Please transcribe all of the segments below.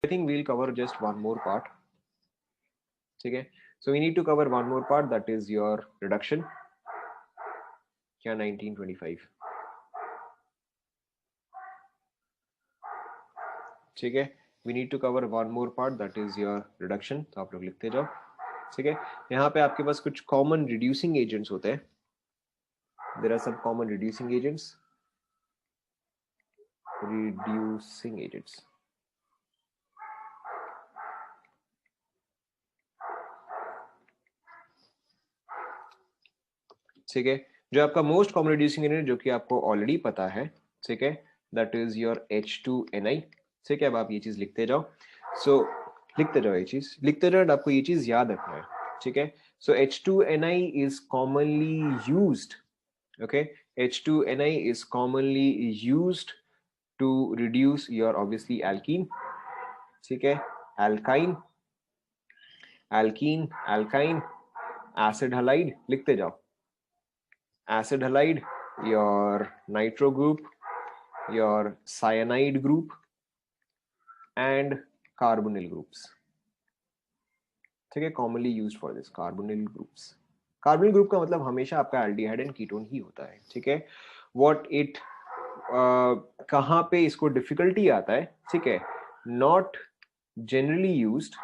I think we'll cover just one more part. ठीक है, so we need to cover one more part, that is your reduction. क्या 1925, ठीक है, we need to cover one more part, that is your reduction. तो आप लोग लिखते जाओ, ठीक है। यहाँ पे आपके पास कुछ कॉमन रिड्यूसिंग एजेंट्स होते हैं, there are some common reducing agents. ठीक है, जो आपका मोस्ट कॉमन रिड्यूसिंग एजेंट जो कि आपको ऑलरेडी पता है, ठीक है, दैट इज योर H2Ni। ठीक है, अब आप ये चीज लिखते जाओ। सो लिखते जाओ, ये चीज लिखते जाओ, आपको ये चीज याद रखना है, ठीक है। सो H2Ni is commonly used, okay, H2Ni is commonly used to reduce your obviously alkene, ठीक है, alkyne, alkene, alkyne, acid halide, लिखते जाओ, acid halide, your nitro group, your cyanide group and carbonyl groups, ठीक है, commonly used for this carbonyl groups। Carbonyl group का मतलब हमेशा आपका एल्डिहाइड एंड कीटोन ही होता है, ठीक है। व्हाट इट कहाँ पे इसको डिफिकल्टी आता है, ठीक है, नॉट जनरली यूज्ड,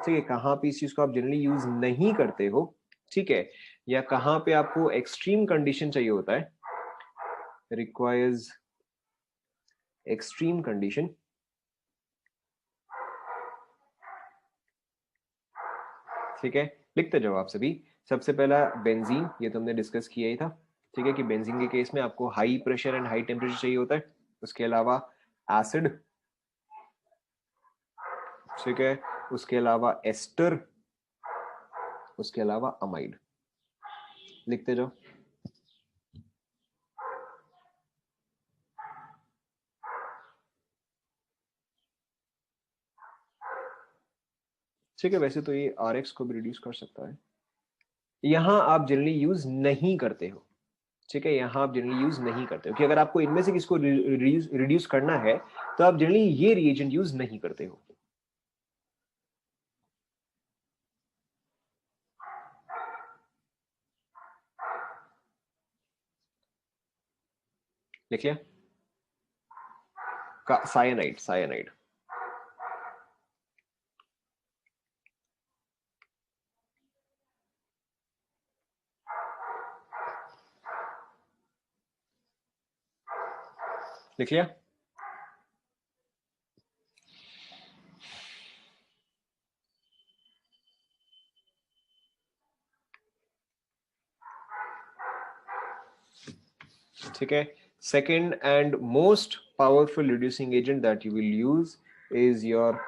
ठीक है, कहाँ पे इस चीज को आप जनरली यूज नहीं करते हो, ठीक है, या कहाँ पे आपको एक्सट्रीम कंडीशन चाहिए होता है, रिक्वायर्स एक्सट्रीम कंडीशन, ठीक है। लिखते जाओ आप सभी। सबसे पहला बेंजीन, ये तो हमने डिस्कस किया ही था, ठीक है, कि बेंजीन के केस में आपको high pressure and high temperature चाहिए होता है। उसके अलावा एसिड, ठीक है, उसके अलावा एस्टर, उसके अलावा अमाइड। लिखते जाओ। ठीक है, वैसे तो ये RX को भी रिड्यूस कर सकता है, यहां आप जनरली यूज नहीं करते हो, ठीक है, यहां आप जनरली यूज नहीं करते हो कि अगर आपको इनमें से किसको रिड्यूस करना है तो आप जनरली ये रिएजेंट यूज नहीं करते हो। लिख लिया, साइनाइड, साइनाइड, लिख लिया। ठीक है, second and most powerful reducing agent that you will use is your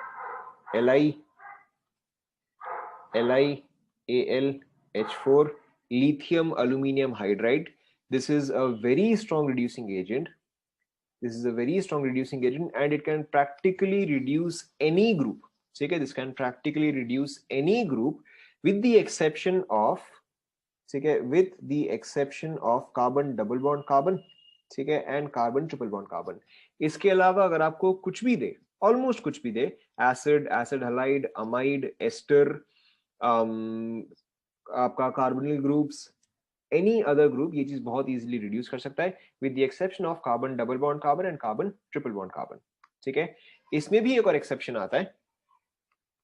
Li, LiAlH4 lithium aluminum hydride. This is a very strong reducing agent. This is a very strong reducing agent and it can practically reduce any group. ठीक है, this can practically reduce any group with the exception of, ठीक है, with the exception of carbon double bond carbon, ठीक है, and carbon triple bond carbon. इसके अलावा अगर आपको कुछ भी दे, ऑलमोस्ट कुछ भी दे, acid, acid halide, amide, ester, आपका carbonyl groups, any other group, ये चीज बहुत इजीली रिड्यूस कर सकता है with the exception of carbon double bond carbon and carbon triple bond carbon. ठीक है, इसमें भी एक और एक्सेप्शन आता है,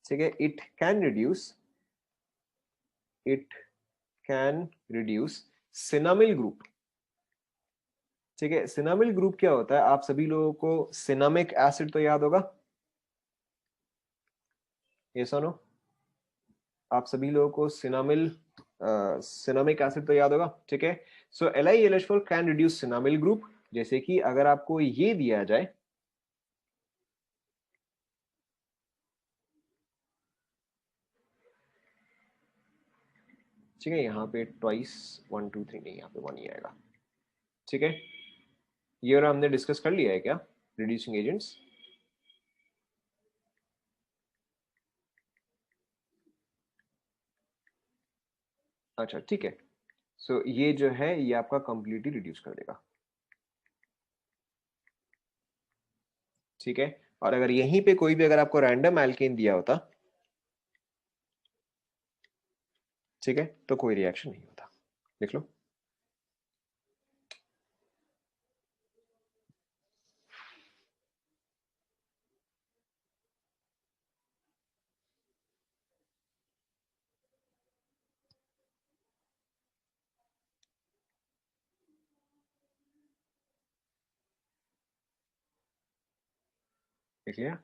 ठीक है, इट कैन रिड्यूस सिनामिल ग्रुप। ठीक है, सिनामिल ग्रुप क्या होता है, आप सभी लोगों को सिनामिक एसिड तो याद होगा, ये सुनो, आप सभी लोगों को सिनामिक एसिड तो याद होगा, ठीक है। सो LiAlH4 कैन रिड्यूस सिनामिल ग्रुप, जैसे कि अगर आपको ये दिया जाए, ठीक है, यहाँ पे ट्वाइस 1 2 3 नहीं, यहाँ पे 1 ही आएगा, ठीक है। ये और हमने डिस्कस कर लिया है क्या, रिड्यूसिंग एजेंट्स। अच्छा ठीक है, सो ये जो है ये आपका कंप्लीटली रिड्यूस कर देगा, ठीक है। और अगर यहीं पे कोई भी अगर आपको रैंडम एल्केन दिया होता, ठीक है, तो कोई रिएक्शन नहीं होता। देख लो। देख लिया।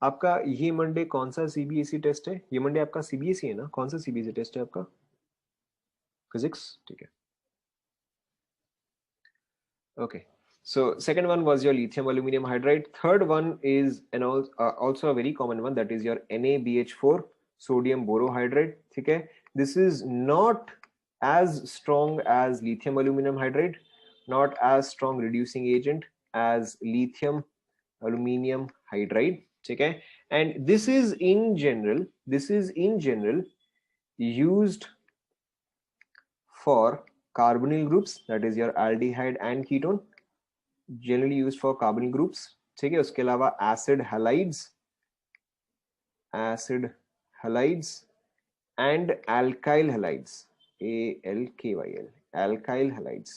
आपका ये मंडे कौन सा सीबीएसई टेस्ट है? ये मंडे आपका सीबीएसई है ना? कौन सा सीबीएसई टेस्ट है आपका? फिजिक्स, ठीक है। Okay. So second one was your lithium aluminum hydride. Third one is also a very common one, that is your NaBH4 sodium borohydride. ठीक है. This is not as strong as lithium aluminum hydride, not as strong reducing agent as lithium aluminum hydride. ठीक है. And this is in general used for carbonyl groups, that is your aldehyde and ketone, generally used for carbonyl groups. ठीक है. उसके अलावा acid halides and alkyl halides, ALKYL, alkyl halides.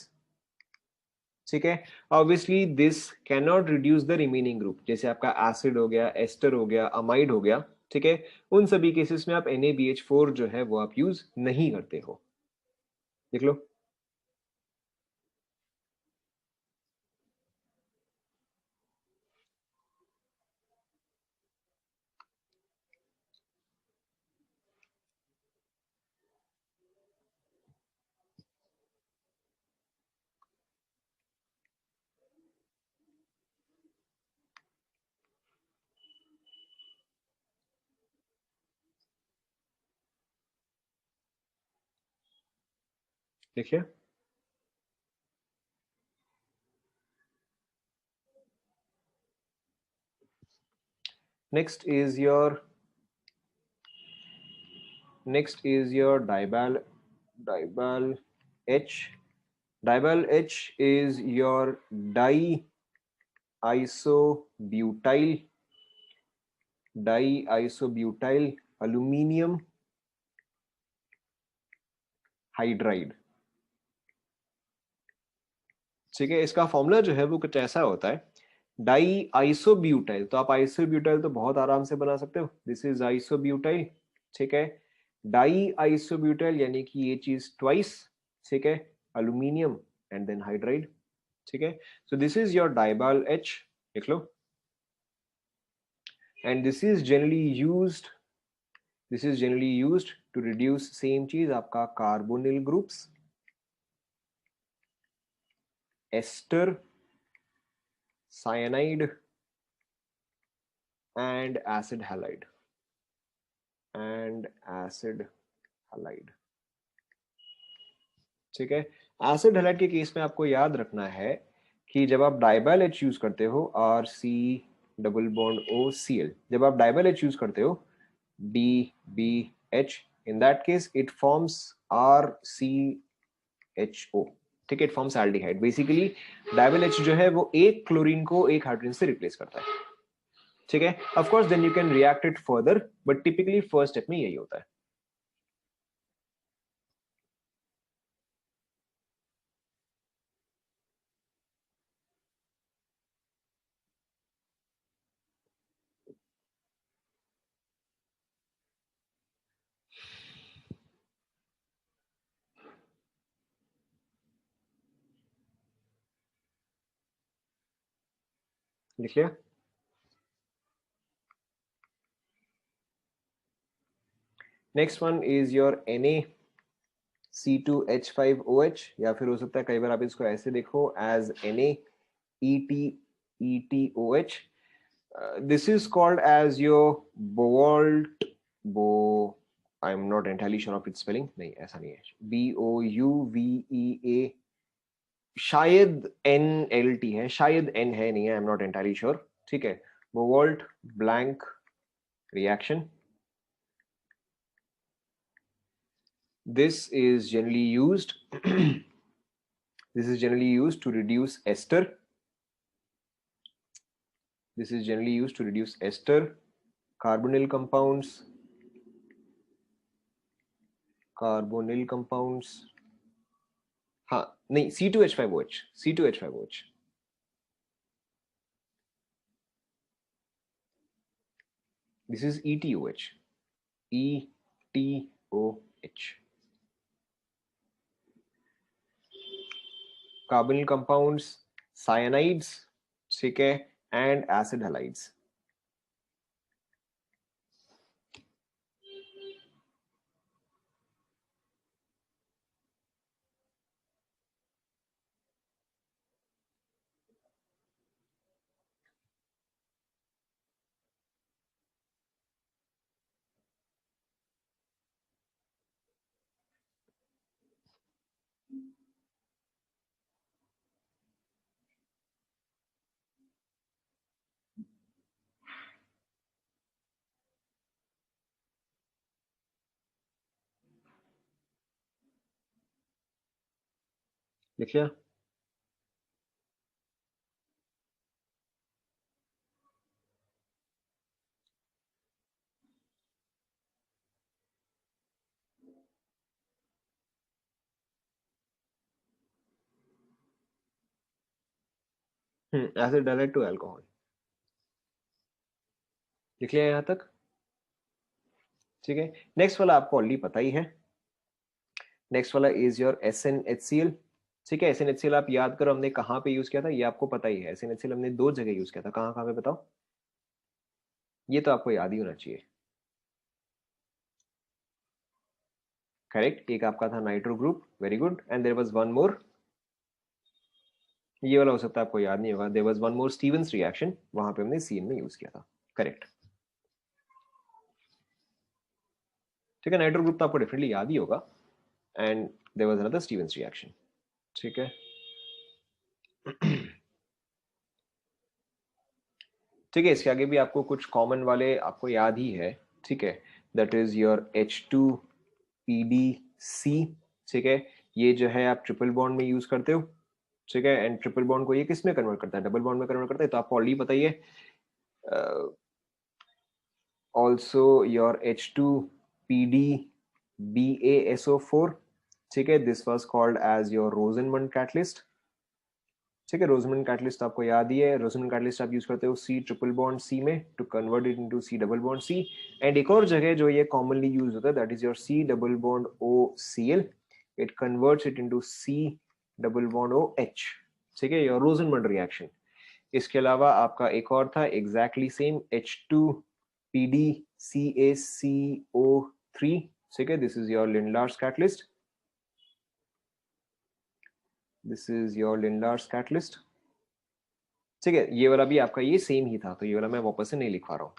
ठीक है. Obviously this can not reduce the remaining group, जैसे आपका acid हो गया, एस्टर हो गया, अमाइड हो गया. ठीक है. उन सभी केसेस में आप NaBH4 जो है वो आप यूज नहीं करते हो. देख लो. देखिए. Next is your dibal H. Dibal H is your diisobutyl aluminum hydride. ठीक है. इसका फॉर्मूला जो है वो कुछ ऐसा होता है, डाई आइसोब्यूटाइल. तो आप आइसोब्यूटाइल तो बहुत आराम से बना सकते हो. This is isobutyl. ठीक है. डाई आइसोब्यूटाइल यानी कि ये चीज ट्वाइस. ठीक है. Aluminium and then hydride. ठीक है. So this is your DIBAL H. देख लो. And this is generally used to reduce same चीज आपका carbonyl groups, ester, cyanide and acid halide. ठीक है. एसिड हैलाइड के केस में आपको याद रखना है कि जब आप डाइबाइल एच यूज करते हो, RC डबल बॉन्ड OCl, जब आप डाइबाइल एच यूज करते हो, DBH, in that case it forms RCHO. ठीक है. It forms aldehyde. Basically DIBAL H जो है वो एक क्लोरीन को एक हाइड्रोजन से रिप्लेस करता है. ठीक है. Of course then you can react it further, but typically first step में यही होता है. लिख लिया. Next one is your Na C2H5OH, या फिर हो सकता है कई बार आप इसको ऐसे देखो as NaETOH. This is called as your Bouveault I am not entirely sure of its spelling. नहीं, ऐसा नहीं है. BOUVEA, शायद NLT है, शायद N है, नहीं है, I am not entirely sure. ठीक है. Bouveault Blanc reaction. This is generally used This is generally used to reduce ester. This is generally used to reduce ester, carbonyl compounds, हाँ नहीं, C2H5OH, C2H5OH. This is ETOH, ETOH. Carbonyl compounds, cyanides, ठीक है, and acid halides. लिख लिया? acid halide to alcohol. लिख लिया यहाँ तक? ठीक है, नेक्स्ट वाला आपको ऑलरेडी पता ही है. नेक्स्ट वाला इज योर SnHCl. ठीक है, SnHCl आप याद करो हमने कहाँ पे यूज किया था, ये आपको पता ही है. SnHCl हमने 2 जगह यूज किया था. कहाँ कहाँ पे बताओ? ये तो आपको याद ही होना चाहिए. करेक्ट, एक आपका था nitro group, very good. And there was one more, ये वाला हो सकता है आपको याद नहीं होगा. There was one more Stevens reaction, वहां पे हमने CN में यूज किया था. करेक्ट. ठीक है, नाइट्रो ग्रुप तो आपको डेफिनेटली याद ही होगा. And there was another Stevens reaction. ठीक है. ठीक है, इसके आगे भी आपको कुछ कॉमन वाले आपको याद ही है. ठीक है, दैट इज योर H2PDC. ठीक है, ये जो है आप ट्रिपल बॉन्ड में यूज करते हो. ठीक है, एंड ट्रिपल बॉन्ड को ये किस में कन्वर्ट करता है? डबल बॉन्ड में कन्वर्ट करता है. तो आपको ऑलरेडी पता ही है. Also your H2PDBaSO4. ठीक है, this was called as your Rosenmund catalyst. ठीक है, रोजमंड कैटलिस्ट आपको याद ही है. रोजमंड कैटलिस्ट आप यूज करते हो C ट्रिपल बॉन्ड C में to convert it into C double bond C. And एक और जगह जो ये कॉमनली यूज होता है, that is your C double bond OCl. It converts it into C double bond OH. ठीक है, योर रोजमंड रिएक्शन. इसके अलावा आपका एक और था एग्जैक्टली सेम, H2PDCaCO3. ठीक है, this is your Lindlar's catalyst. This is your Lindlar's catalyst. ठीक है, ये वाला भी आपका ये सेम ही था, तो ये वाला मैं वापस से नहीं लिखवा रहा हूँ.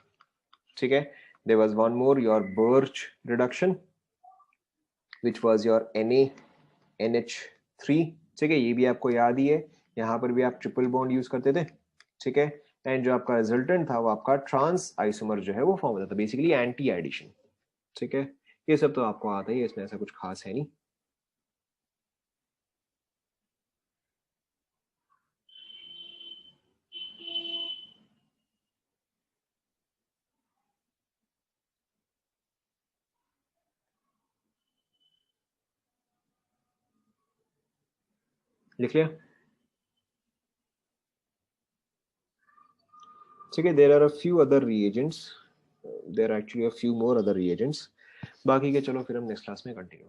ठीक है, there was one more, your Birch reduction, which was your NaNH3. ठीक है, ये भी आपको याद ही है. यहाँ पर भी आप ट्रिपल बॉन्ड यूज करते थे. ठीक है, एंड जो आपका रिजल्टेंट था वो आपका ट्रांस आइसोमर जो है वो फॉर्म होता था, बेसिकली एंटी एडिशन. ठीक है, ये सब तो आपको आता ही है, इसमें ऐसा कुछ खास है नहीं. लिख लिया? ठीक है, there are a few other reagents. There are actually a few more other reagents. बाकी के चलो फिर हम नेक्स्ट क्लास में कंटिन्यू